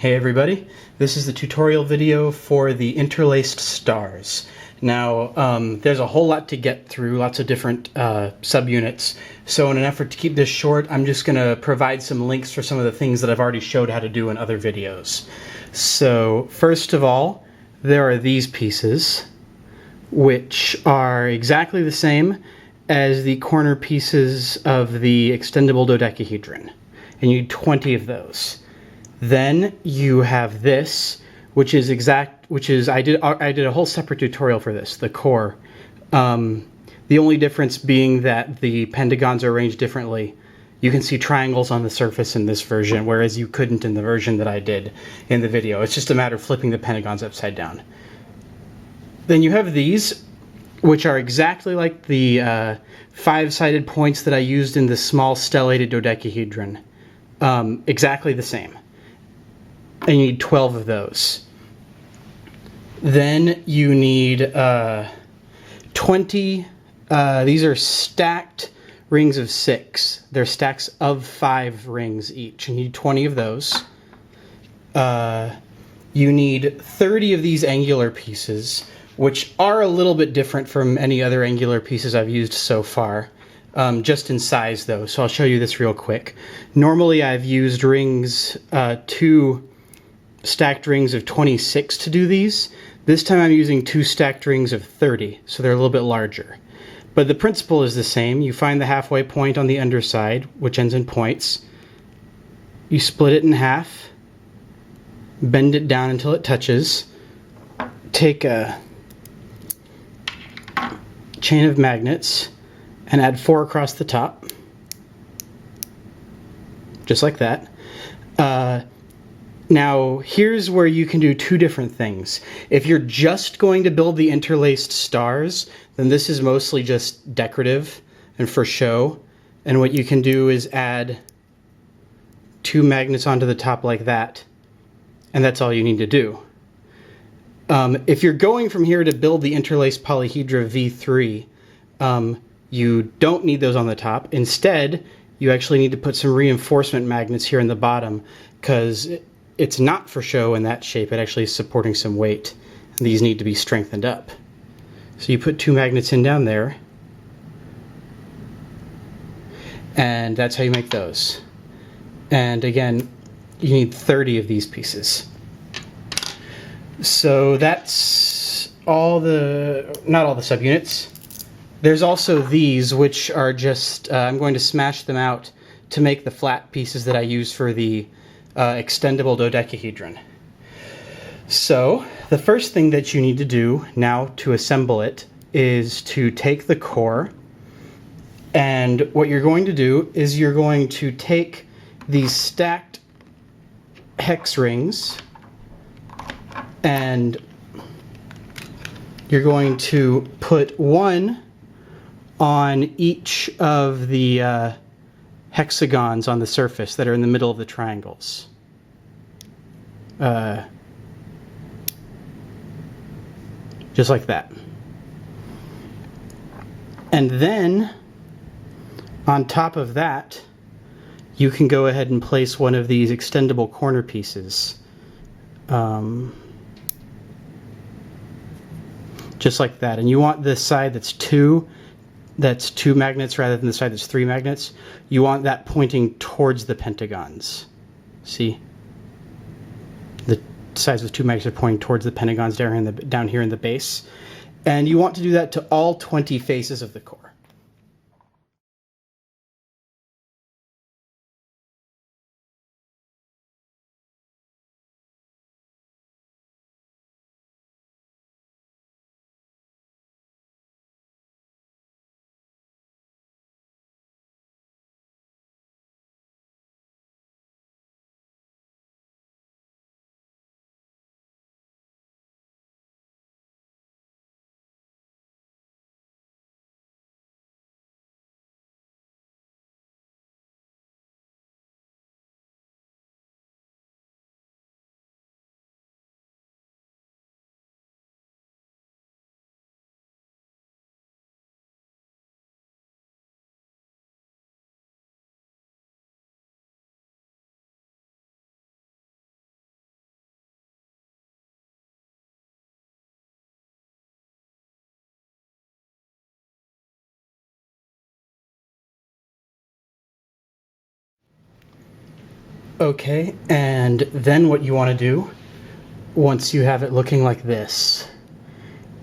Hey everybody, this is the tutorial video for the interlaced stars. Now, there's a whole lot to get through, lots of different subunits, so in an effort to keep this short, I'm just going to provide some links for some of the things that I've already showed how to do in other videos. So, first of all, there are these pieces, which are exactly the same as the corner pieces of the extendable dodecahedron, and you need 20 of those. Then you have this, which is I did a whole separate tutorial for this, the core. The only difference being that the pentagons are arranged differently. You can see triangles on the surface in this version, whereas you couldn't in the version that I did in the video. It's just a matter of flipping the pentagons upside down. Then you have these, which are exactly like the five-sided points that I used in the small stellated dodecahedron. Exactly the same. And you need 12 of those. Then you need 20, these are stacked rings of 6. They're stacks of 5 rings each. You need 20 of those. You need 30 of these angular pieces, which are a little bit different from any other angular pieces I've used so far. Just in size though, so I'll show you this real quick. Normally I've used rings, 2 stacked rings of 26 to do these. This time I'm using 2 stacked rings of 30, so they're a little bit larger. But the principle is the same. You find the halfway point on the underside, which ends in points. You split it in half, bend it down until it touches. Take a chain of magnets and add 4 across the top, just like that. Now, here's where you can do 2 different things. If you're just going to build the interlaced stars, then this is mostly just decorative and for show. And what you can do is add 2 magnets onto the top like that, and that's all you need to do. If you're going from here to build the interlaced polyhedra V3, you don't need those on the top. Instead, you actually need to put some reinforcement magnets here in the bottom, because it's not for show in that shape. It actually is supporting some weight. And these need to be strengthened up. So you put 2 magnets in down there, and that's how you make those. And again, you need 30 of these pieces. So that's all not all the subunits. There's also these, which are just, I'm going to smash them out to make the flat pieces that I use for the extendable dodecahedron. So the first thing that you need to do now to assemble it is to take the core, and what you're going to do is you're going to take these stacked hex rings and you're going to put 1 on each of the hexagons on the surface that are in the middle of the triangles. Just like that. And then, on top of that, you can go ahead and place one of these extendable corner pieces. Just like that. And you want the side that's 2 magnets rather than the side that's 3 magnets. You want that pointing towards the pentagons. See? The sides with 2 magnets are pointing towards the pentagons down here in the base. And you want to do that to all 20 faces of the core. Okay, and then what you want to do, once you have it looking like this,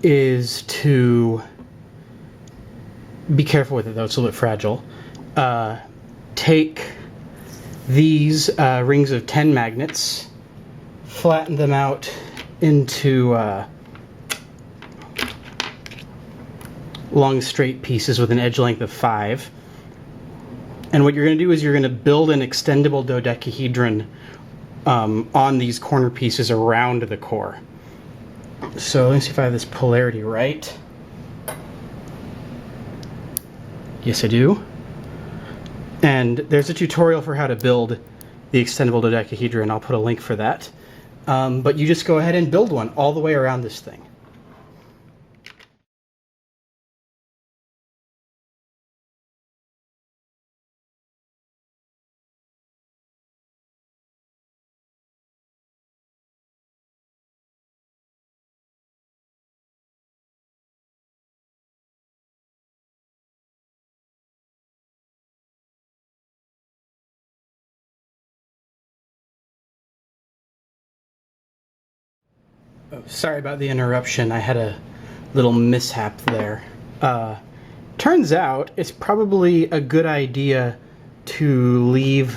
is to be careful with it though, it's a little bit fragile. Take these rings of 10 magnets, flatten them out into long straight pieces with an edge length of 5. And what you're going to do is you're going to build an extendable dodecahedron on these corner pieces around the core. So let me see if I have this polarity right. Yes, I do. And there's a tutorial for how to build the extendable dodecahedron. I'll put a link for that. But you just go ahead and build one all the way around this thing. Oh, sorry about the interruption. I had a little mishap there. Turns out it's probably a good idea to leave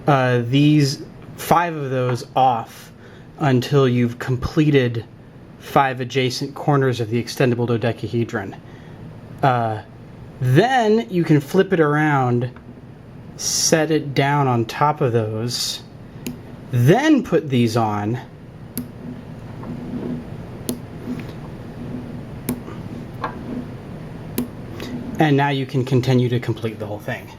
these 5 of those off until you've completed 5 adjacent corners of the extendable dodecahedron. Then you can flip it around, set it down on top of those, then put these on. And now you can continue to complete the whole thing.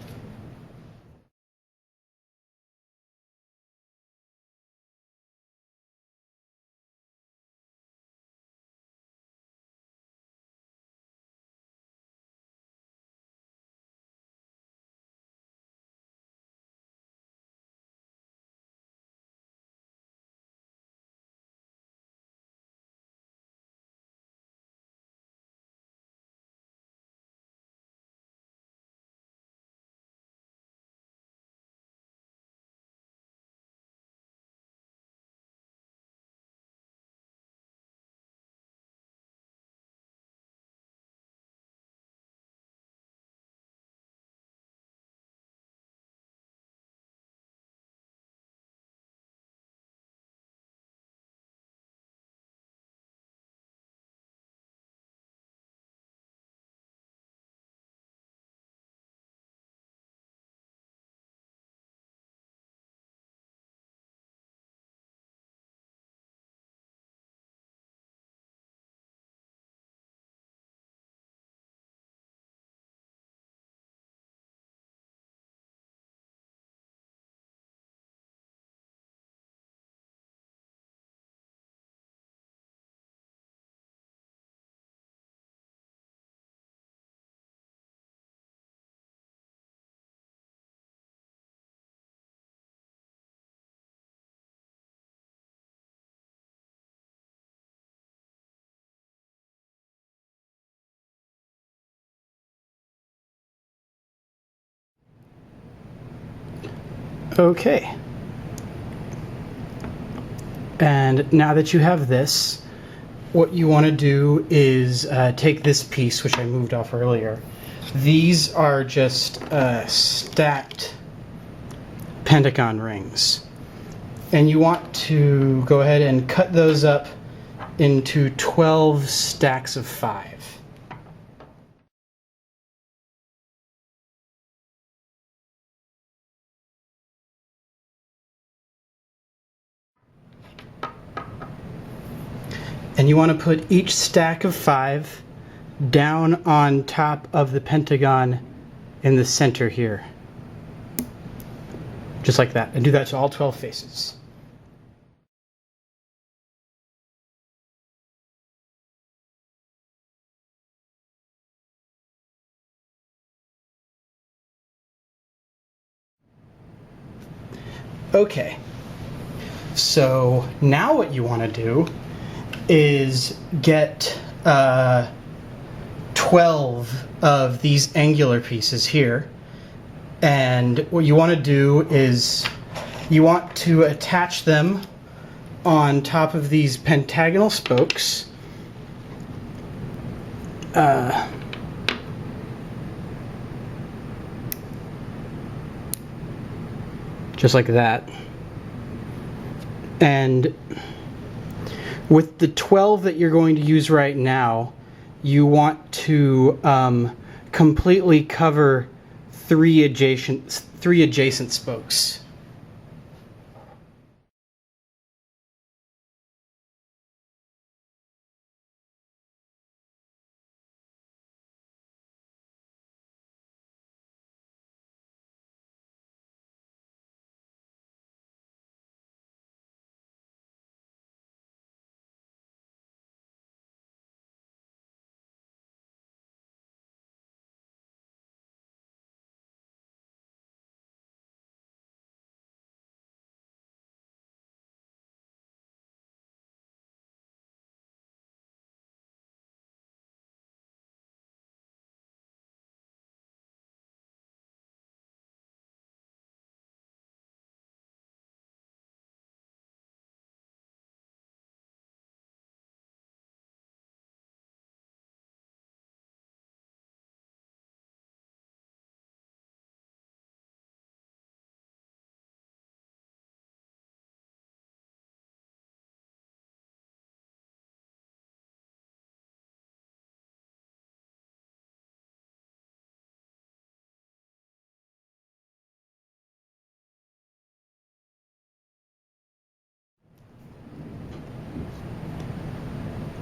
Okay. And now that you have this, what you want to do is take this piece, which I moved off earlier. These are just stacked pentagon rings. And you want to go ahead and cut those up into 12 stacks of 5. And you want to put each stack of 5 down on top of the pentagon in the center here. Just like that. And do that to all 12 faces. Okay. So now what you want to do is get 12 of these angular pieces here, and what you want to do is You want to attach them on top of these pentagonal spokes. Just like that. And with the 12 that you're going to use right now, you want to completely cover three adjacent spokes.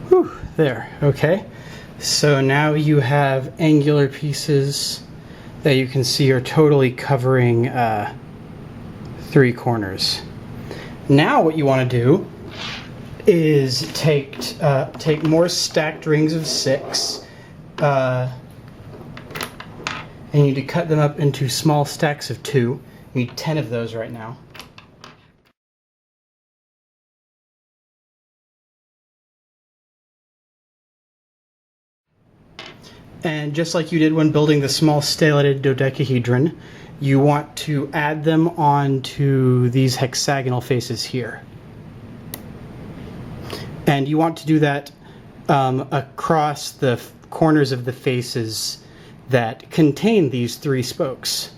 Whew, there, okay. So now you have angular pieces that you can see are totally covering three corners. Now what you want to do is take more stacked rings of 6 and you need to cut them up into small stacks of 2. You need 10 of those right now. And just like you did when building the small stellated dodecahedron, you want to add them onto these hexagonal faces here. And you want to do that across the corners of the faces that contain these 3 spokes.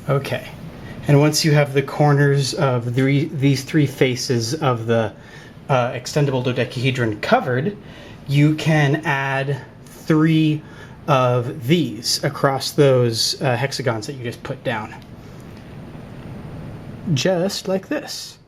Okay, and once you have the corners of these 3 faces of the extendable dodecahedron covered, you can add 3 of these across those hexagons that you just put down. Just like this.